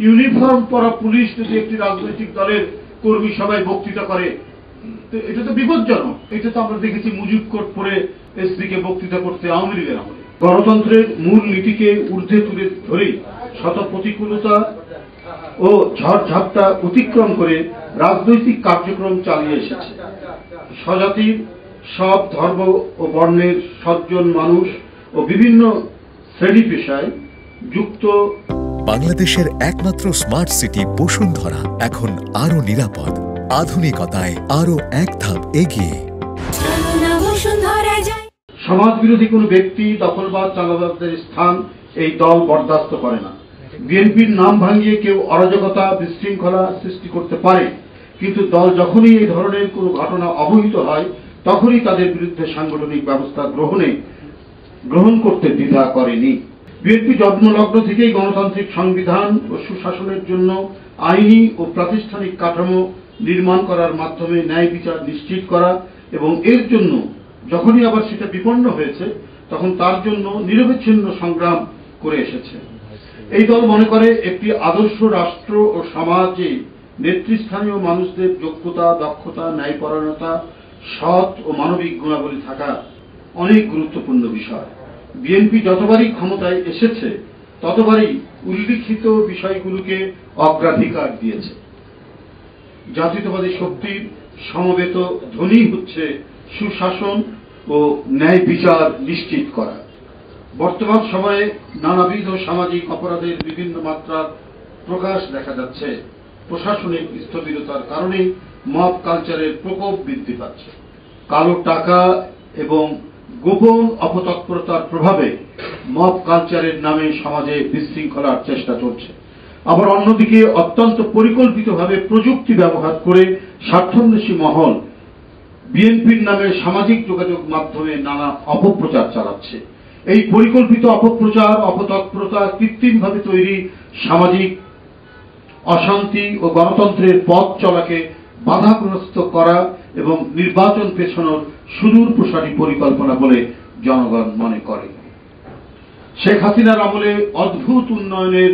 Uniform পরা police যদি একটি রাজনৈতিক দলের কর্মী সভায় বক্তৃতা করে, এটা তো বিপজ্জনক। এটা তো আমরা দেখেছি মুজিব কোট পরে এসপিকে বক্তৃতা করতে আওয়ামী লীগের আমলে। গণতন্ত্রের মূল নীতিকে ঊর্ধ্বে তুলে ধরে শত প্রতিকূলতা ও ঝড়ঝাপটা অতিক্রম করে রাজনৈতিক কার্যক্রম চালিয়ে এসেছে। স্বজাতির সব ধর্ম ও বর্ণের সজ্জন মানুষ ও বিভিন্ন শ্রেণী পেশায় যুক্ত বাংলাদেশের একমাত্র স্মার্ট সিটি বসুন্ধরা এখন আরো নিরাপদ, আধুনিকতায় আরো এক ধাপ এগিয়ে। সমাজ বিরোধী কোন ব্যক্তি, দখলবাদ, চাঁদাবাজদের স্থান এই দল বরদাস্ত করে না। বিএনপির নাম ভাঙিয়ে কেউ অরাজকতা, বিশৃঙ্খলা সৃষ্টি করতে পারে, কিন্তু দল যখনই এই ধরনের কোন ঘটনা অবহিত হয় তখনই তাদের বিরুদ্ধে সাংগঠনিক ব্যবস্থা গ্রহণ করতে দ্বিধা করেনি। বিএনপি জন্মলগ্ন থেকেই গণতান্ত্রিক সংবিধান ও সুশাসনের জন্য আইনি ও প্রাতিষ্ঠানিক কাঠামো নির্মাণ করার মাধ্যমে ন্যায় বিচার নিশ্চিত করা এবং এর জন্য যখনই আবার সেটা বিপন্ন হয়েছে তখন তার জন্য নিরবচ্ছিন্ন সংগ্রাম করে এসেছে। এই দল মনে করে একটি আদর্শ রাষ্ট্র ও সমাজে নেতৃস্থানীয় মানুষদের যোগ্যতা, দক্ষতা, ন্যায়পরায়ণতা, সৎ ও মানবিক গুণাবলী থাকা অনেক গুরুত্বপূর্ণ বিষয়। বিএনপি যতবারই ক্ষমতায় এসেছে ততবারই উল্লিখিত বিষয়গুলোকে অগ্রাধিকার দিয়েছে। জাতীয়তাবাদী শক্তির সমবেত ধ্বনি হচ্ছে সুশাসন ও ন্যায় বিচার নিশ্চিত করা। বর্তমান সময়ে নানাবিধ সামাজিক অপরাধের বিভিন্ন মাত্রার প্রকাশ দেখা যাচ্ছে। প্রশাসনিক স্থবিরতার কারণে মব কালচারের প্রকোপ বৃদ্ধি পাচ্ছে। কালো টাকা এবং গোপন অপতৎপরতার প্রভাবে মব কালচারের নামে সমাজে বিশৃঙ্খলার চেষ্টা চলছে। আবার অন্যদিকে অত্যন্ত পরিকল্পিতভাবে প্রযুক্তি ব্যবহার করে স্বার্থান্বেষী মহল বিএনপির নামে সামাজিক যোগাযোগ মাধ্যমে নানা অপপ্রচার চালাচ্ছে। এই পরিকল্পিত অপপ্রচার, অপতৎপরতা কৃত্রিমভাবে তৈরি সামাজিক অশান্তি ও গণতন্ত্রের পথ চলাকে বাধাগ্রস্ত করা এবং নির্বাচন পেছানোর সুদূর প্রসারী পরিকল্পনা বলে জনগণ মনে করে। শেখ হাসিনার আমলে অদ্ভুত উন্নয়নের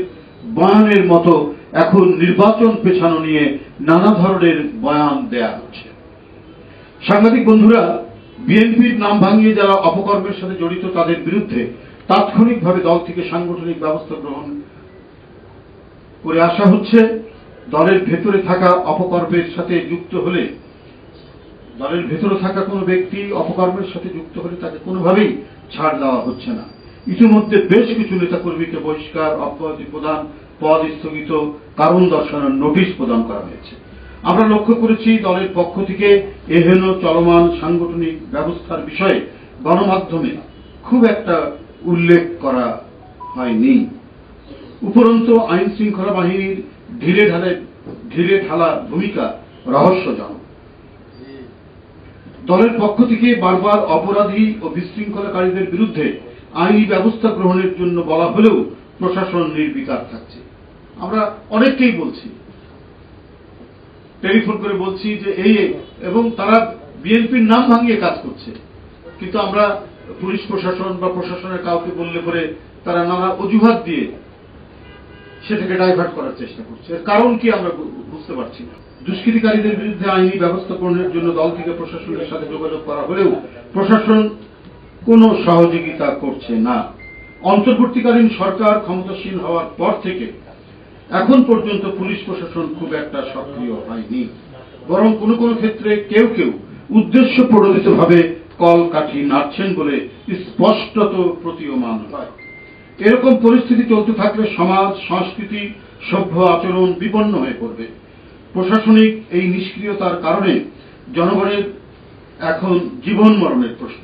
বয়ানের মতো এখন নির্বাচন পেছানো নিয়ে নানা ধরনের বয়ান দেয়া হচ্ছে। সাংবাদিক বন্ধুরা, বিএনপির নাম ভাঙিয়ে যারা অপকর্মের সাথে জড়িত তাদের বিরুদ্ধে তাৎক্ষণিকভাবে দল থেকে সাংগঠনিক ব্যবস্থা গ্রহণ করে আসা হচ্ছে। দলের ভেতরে থাকা অপকর্মের সাথে যুক্ত হলে, দলের ভেতরে থাকা কোনো ব্যক্তি অপকর্মের সাথে যুক্ত হলে তাকে কোনোভাবেই ছাড় দেওয়া হচ্ছে না। ইতিমধ্যে বেশ কিছু নেতাকর্মীকে বহিষ্কার, অব্যাহতি প্রদান, পদ স্থগিত, কারণ দর্শানোর নোটিশ প্রদান করা হয়েছে। আমরা লক্ষ্য করেছি দলের পক্ষ থেকে এহেন চলমান সাংগঠনিক ব্যবস্থার বিষয়ে গণমাধ্যমে খুব একটা উল্লেখ করা হয়নি। উপরন্তু আইন শৃঙ্খলা বাহিনীর ঢিলে ঢালা ভূমিকা রহস্যজনক। দলের পক্ষ থেকে বারবার অপরাধী ও বিশৃঙ্খলাকারীদের বিরুদ্ধে আইনি ব্যবস্থা গ্রহণের জন্য বলা হলেও প্রশাসন নির্বিকার থাকছে। আমরা অনেককেই বলছি, টেলিফোন করে বলছি যে এই, এবং তারা বিএনপির নাম ভাঙিয়ে কাজ করছে, কিন্তু আমরা পুলিশ প্রশাসন বা প্রশাসনের কাউকে বললে পরে তারা নানা অজুহাত দিয়ে সেটাকে ডাইভার্ট করার চেষ্টা করছে। এর কারণ কি আমরা বুঝতে পারছি না। দুষ্কৃতিকারীদের বিরুদ্ধে আইনি ব্যবস্থা গ্রহণের জন্য দল থেকে প্রশাসনের সাথে যোগাযোগ করা হলেও প্রশাসন কোনো সহযোগিতা করছে না। অন্তর্বর্তীকালীন সরকার ক্ষমতাসীন হওয়ার পর থেকে এখন পর্যন্ত পুলিশ প্রশাসন খুব একটা সক্রিয় হয়নি, বরং কোনো কোনো ক্ষেত্রে কেউ কেউ উদ্দেশ্য প্রণোদিতভাবে কলকাঠি নাড়ছেন বলে স্পষ্টত প্রতীয়মান হয়। এরকম পরিস্থিতি চলতে থাকলে সমাজ, সংস্কৃতি, সভ্য আচরণ বিপন্ন হয়ে পড়বে। প্রশাসনিক এই নিষ্ক্রিয়তার কারণে জনগণের এখন জীবন মরণের প্রশ্ন।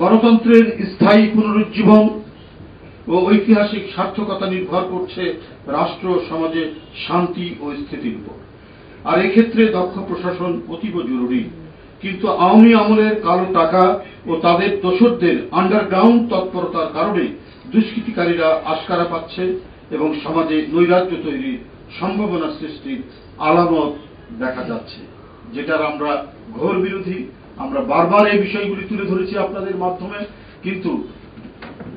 গণতন্ত্রের স্থায়ী পুনরুজ্জীবন ও ঐতিহাসিক সার্থকতা নির্ভর করছে রাষ্ট্র সমাজে শান্তি ও স্থিতির উপর। আর এক্ষেত্রে দক্ষ প্রশাসন অতীব জরুরি। কিন্তু আওয়ামী আমলের কালো টাকা ও তাদের দোসরদের আন্ডারগ্রাউন্ড তৎপরতার কারণে দুষ্কৃতিকারীরা আশকারা পাচ্ছে এবং সমাজে নৈরাজ্য তৈরির সম্ভাবনা সৃষ্টির আলামত দেখা যাচ্ছে, যেটার আমরা ঘোর বিরোধী। আমরা বারবার এই বিষয়গুলি তুলে ধরেছি আপনাদের মাধ্যমে, কিন্তু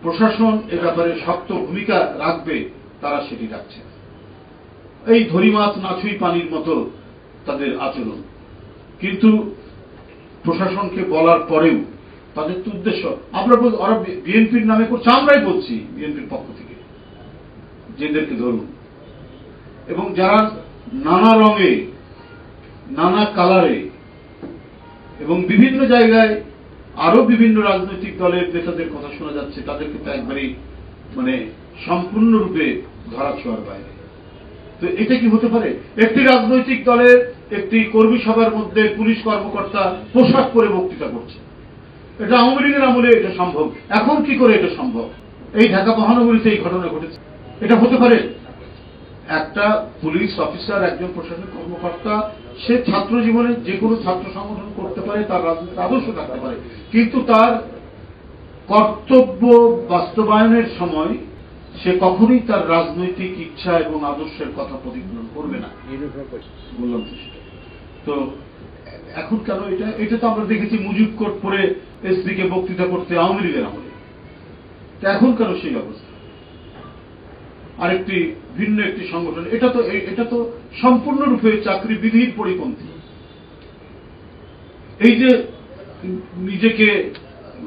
প্রশাসন এ ব্যাপারে শক্ত ভূমিকা রাখবে, তারা সেটি রাখছে। এই ধরি মাছ নাছুই পানির মতো তাদের আচরণ। কিন্তু প্রশাসনকে বলার পরেও তাদের তো উদ্দেশ্য, আমরা ওরা বিএনপির নামে করছে, আমরাই বলছি বিএনপির পক্ষ থেকে যেদেরকে ধরুন, এবং যারা নানা রঙে নানা কালারে এবং বিভিন্ন জায়গায় আরো বিভিন্ন রাজনৈতিক দলের নেতাদের কথা শোনা যাচ্ছে, তাদেরকে তো একবারই মানে সম্পূর্ণরূপে ধরাছোঁয়ার বাইরে। তো এটা কি হতে পারে? একটি রাজনৈতিক দলের একটি কর্মী সভার মধ্যে পুলিশ কর্মকর্তা পোশাক পরে বক্তৃতা করছে, এটা আওয়ামী লীগের আমলে এটা সম্ভব, এখন কি করে এটা সম্ভব? এই ঢাকা মহানগরীতে এই ঘটনা ঘটেছে, এটা হতে পারে? একটা পুলিশ অফিসার, একজন প্রশাসনিক কর্মকর্তা, সে ছাত্র জীবনে যে কোনো ছাত্র সংগঠন করতে পারে, তার রাজনৈতিক আদর্শ থাকতে পারে, কিন্তু তার কর্তব্য বাস্তবায়নের সময় সে কখনোই তার রাজনৈতিক ইচ্ছা এবং আদর্শের কথা প্রতিফলন করবে না। বললাম তো সেটা। তো এখন কেন এটা? এটা তো আমরা দেখেছি মুজিব কোট পরে এসপি কে বক্তৃতা করতে আওয়ামী লীগের আমলে, তো এখন কেন সেই অবস্থা? আরেকটি ভিন্ন একটি সংগঠন, এটা তো সম্পূর্ণরূপে চাকরি বিধির পরিপন্থী। এই যে নিজেকে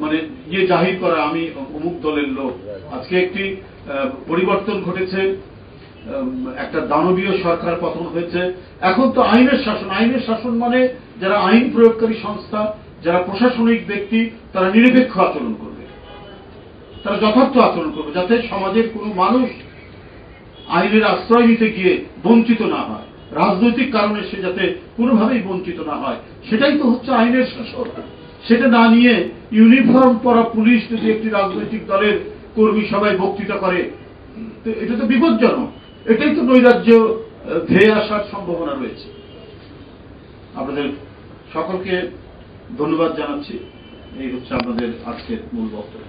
মানে ইয়ে জাহির করা, আমি অমুক দলের লোক, আজকে একটি পরিবর্তন ঘটেছে, একটা দানবীয় সরকার পতন হয়েছে, এখন তো আইনের শাসন। আইনের শাসন মানে যারা আইন প্রয়োগকারী সংস্থা, যারা প্রশাসনিক ব্যক্তি, তারা নিরপেক্ষ আচরণ করবে, তারা যথার্থ আচরণ করবে, যাতে সমাজের কোনো মানুষ আইনের আশ্রয় নিতে গিয়ে বঞ্চিত না হয়, রাজনৈতিক কারণে সে যাতে কোনোভাবেই বঞ্চিত না হয়, সেটাই তো হচ্ছে আইনের শাসন। সেটা না নিয়ে ইউনিফর্ম পরা পুলিশ যদি একটি রাজনৈতিক দলের কর্মী সভায় বক্তৃতা করে, এটা তো বিপজ্জনক। এটাই তো নৈরাজ্য ধেয়ে আসার সম্ভাবনা রয়েছে। আপনাদের সকলকে ধন্যবাদ জানাচ্ছি। এই হচ্ছে আমাদের আজকের মূল বক্তব্য।